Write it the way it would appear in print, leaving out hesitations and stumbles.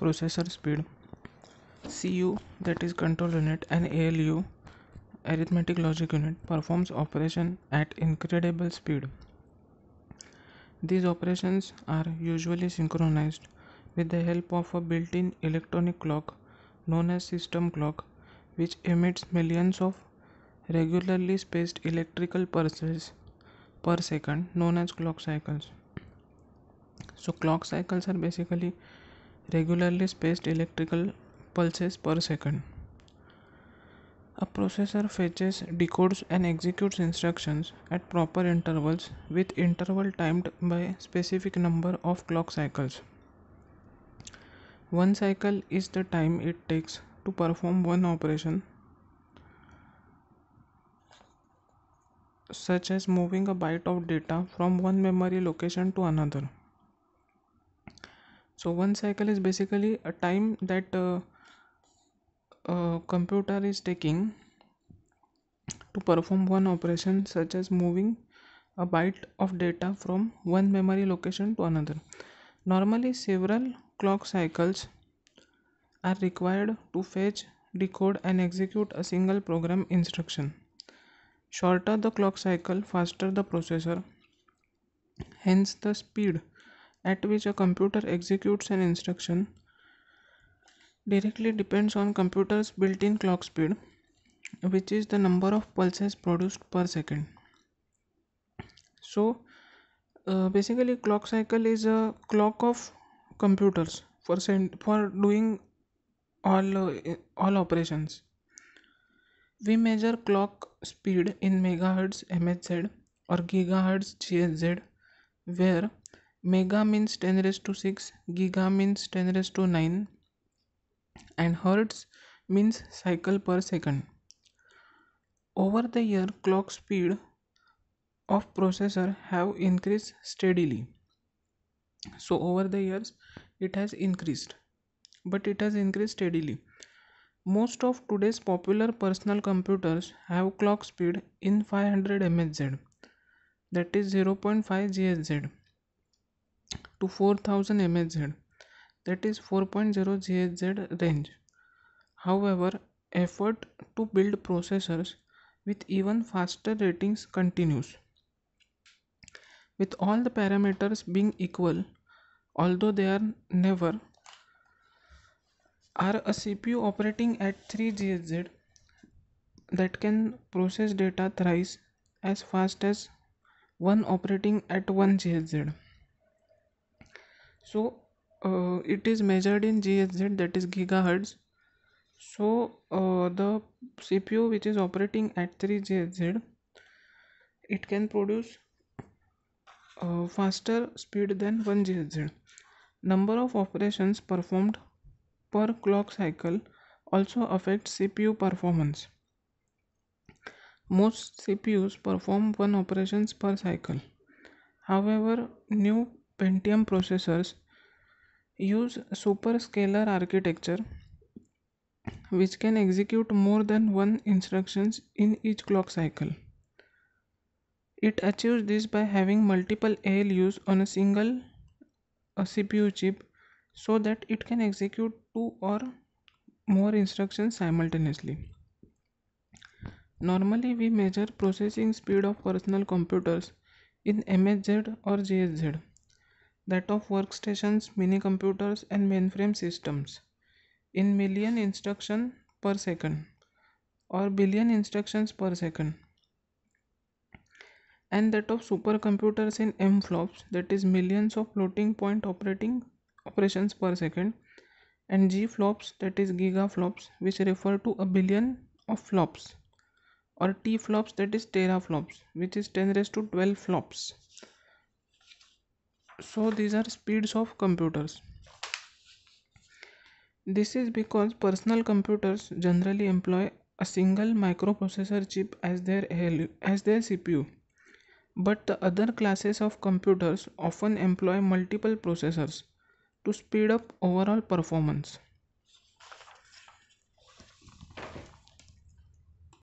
processor speed. CU, that is control unit, and ALU, arithmetic logic unit, performs operation at incredible speed. These operations are usually synchronized with the help of a built-in electronic clock known as system clock, which emits millions of regularly spaced electrical pulses per second known as clock cycles. So clock cycles are basically regularly spaced electrical pulses per second. A processor fetches, decodes and executes instructions at proper intervals with interval timed by specific number of clock cycles. One cycle is the time it takes to perform one operation, such as moving a byte of data from one memory location to another. So one cycle is basically a time that a computer is taking to perform one operation, such as moving a byte of data from one memory location to another. Normally, several clock cycles are required to fetch, decode, and execute a single program instruction. Shorter the clock cycle, faster the processor. Hence, the speed at which a computer executes an instruction directly depends on computer's built-in clock speed, which is the number of pulses produced per second. So basically clock cycle is a clock of computers for doing all operations. We measure clock speed in megahertz MHz or gigahertz GHz, where mega means 10 raised to 6, giga means 10 raised to 9, and hertz means cycle per second. Over the year, clock speed of processor have increased steadily. So over the years it has increased, but it has increased steadily. Most of today's popular personal computers have clock speed in 500 MHz, that is 0.5 GHz, to 4000 MHz, that is 4.0 GHz range. However, effort to build processors with even faster ratings continues. With all the parameters being equal, although they are never, are a CPU operating at 3 GHz that can process data thrice as fast as one operating at 1 GHz. So it is measured in GHz, that is gigahertz. So the CPU which is operating at 3 GHz, it can produce faster speed than 1 GHz. Number of operations performed per clock cycle also affects CPU performance. Most CPUs perform one operations per cycle. However, new Pentium processors use superscalar architecture, which can execute more than one instructions in each clock cycle. It achieves this by having multiple ALUs on a single CPU chip, so that it can execute two or more instructions simultaneously. Normally, we measure processing speed of personal computers in MHz or GHz, that of workstations, mini computers, and mainframe systems in million instructions per second or billion instructions per second, and that of supercomputers in MFLOPS, that is millions of floating point operations per second, and GFLOPS, that is gigaflops, which refer to a billion of flops, or TFLOPS, that is teraflops, which is 10 raised to 12 flops. So these are speeds of computers. This is because personal computers generally employ a single microprocessor chip as their CPU, but the other classes of computers often employ multiple processors to speed up overall performance.